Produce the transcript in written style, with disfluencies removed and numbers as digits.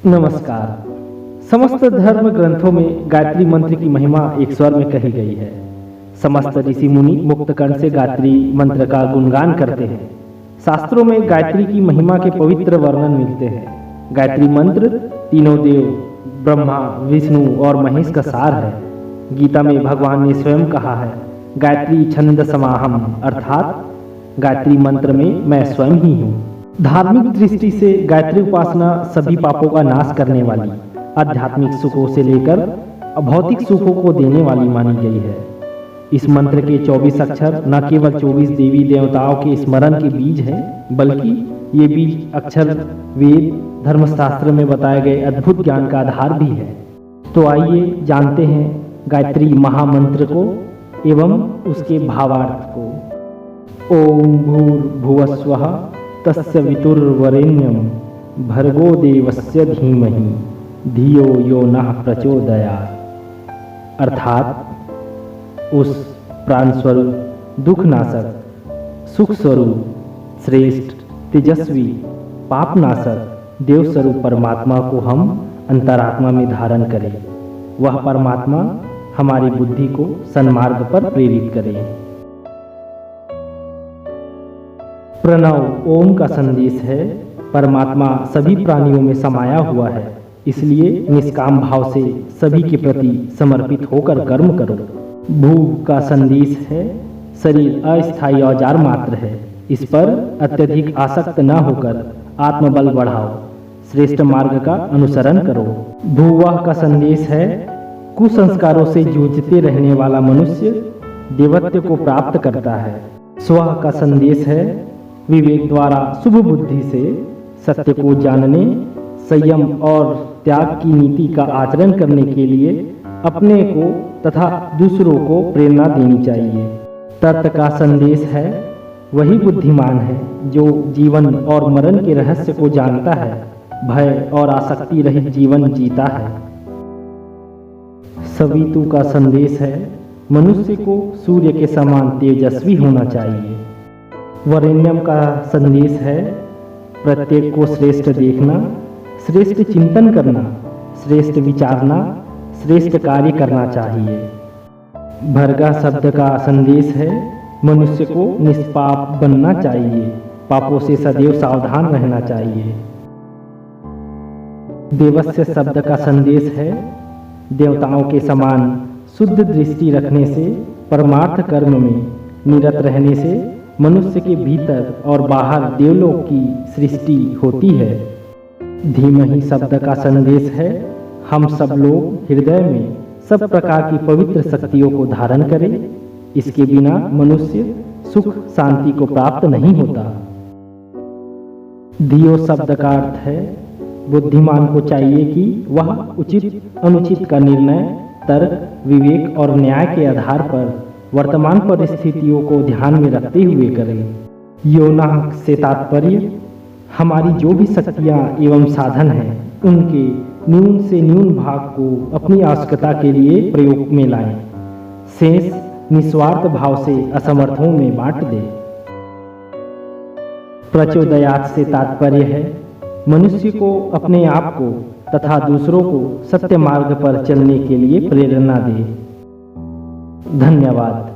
नमस्कार। समस्त धर्म ग्रंथों में गायत्री मंत्र की महिमा एक स्वर में कही गई है। समस्त ऋषि मुनि मुक्त कंठ से गायत्री मंत्र का गुणगान करते हैं। शास्त्रों में गायत्री की महिमा के पवित्र वर्णन मिलते हैं। गायत्री मंत्र तीनों देव ब्रह्मा, विष्णु और महेश का सार है। गीता में भगवान ने स्वयं कहा है, गायत्री छंद समाहम, अर्थात गायत्री मंत्र में मैं स्वयं ही हूँ। धार्मिक दृष्टि से गायत्री उपासना सभी पापों का नाश करने वाली, आध्यात्मिक सुखों से लेकर भौतिक सुखों को देने वाली मानी गई है। इस मंत्र के 24 अक्षर न केवल 24 देवी देवताओं के स्मरण के बीज हैं, बल्कि ये बीज अक्षर वेद धर्मशास्त्र में बताए गए अद्भुत ज्ञान का आधार भी है। तो आइए जानते हैं गायत्री महामंत्र को एवं उसके भावार्थ को। ओम भूर्भुवस्वः तस्य वितुर्वरेण्यं भर्गो देवस्य धीमहि धियो यो नः प्रचोदयात्। अर्थात उस प्राण स्वरूप, दुखनाशक, सुख स्वरूप, श्रेष्ठ, तेजस्वी, पापनाशक देव स्वरूप परमात्मा को हम अंतरात्मा में धारण करें। वह परमात्मा हमारी बुद्धि को सन्मार्ग पर प्रेरित करे। प्रणव ओम का संदेश है। परमात्मा सभी प्राणियों में समाया हुआ है, इसलिए निष्काम भाव से सभी के प्रति समर्पित होकर कर्म करो। भू का संदेश है, शरीर अस्थायी औजार मात्र है, इस पर अत्यधिक आसक्त न होकर आत्मबल बढ़ाओ, श्रेष्ठ मार्ग का अनुसरण करो। भूवः का संदेश है, कुसंस्कारों से जूझते रहने वाला मनुष्य देवत्व को प्राप्त करता है। स्वः का संदेश है, विवेक द्वारा शुभ बुद्धि से सत्य को जानने, संयम और त्याग की नीति का आचरण करने के लिए अपने को तथा दूसरों को प्रेरणा देनी चाहिए। तत् का संदेश है, वही बुद्धिमान है जो जीवन और मरण के रहस्य को जानता है, भय और आसक्ति रहित जीवन जीता है। सवितु का संदेश है, मनुष्य को सूर्य के समान तेजस्वी होना चाहिए। वरेण्यम का संदेश है, प्रत्येक को श्रेष्ठ देखना, श्रेष्ठ चिंतन करना, श्रेष्ठ विचारना, श्रेष्ठ कार्य करना चाहिए। भर्गा शब्द का संदेश है, मनुष्य को निष्पाप बनना चाहिए, पापों से सदैव सावधान रहना चाहिए। देवस्य शब्द का संदेश है, देवताओं के समान शुद्ध दृष्टि रखने से, परमार्थ कर्म में निरत रहने से मनुष्य के भीतर और बाहर देवलोक की सृष्टि होती है। धीमहि शब्द का संदेश है, हम सब लोग हृदय में सब प्रकार की पवित्र शक्तियों को धारण करें, इसके बिना मनुष्य सुख शांति को प्राप्त नहीं होता। धियो शब्द का अर्थ है, बुद्धिमान को चाहिए कि वह उचित अनुचित का निर्णय तर्क, विवेक और न्याय के आधार पर वर्तमान परिस्थितियों को ध्यान में रखते हुए करें। योनाह से तात्पर्य हमारी जो भी शक्तियाँ एवं साधन हैं, उनके न्यून से न्यून भाग को अपनी आवश्यकता के लिए प्रयोग में लाएं। शेष निस्वार्थ भाव से असमर्थों में बांट दें। प्रचोदयात् से तात्पर्य है, मनुष्य को अपने आप को तथा दूसरों को सत्य मार्ग पर चलने के लिए प्रेरणा दे। धन्यवाद।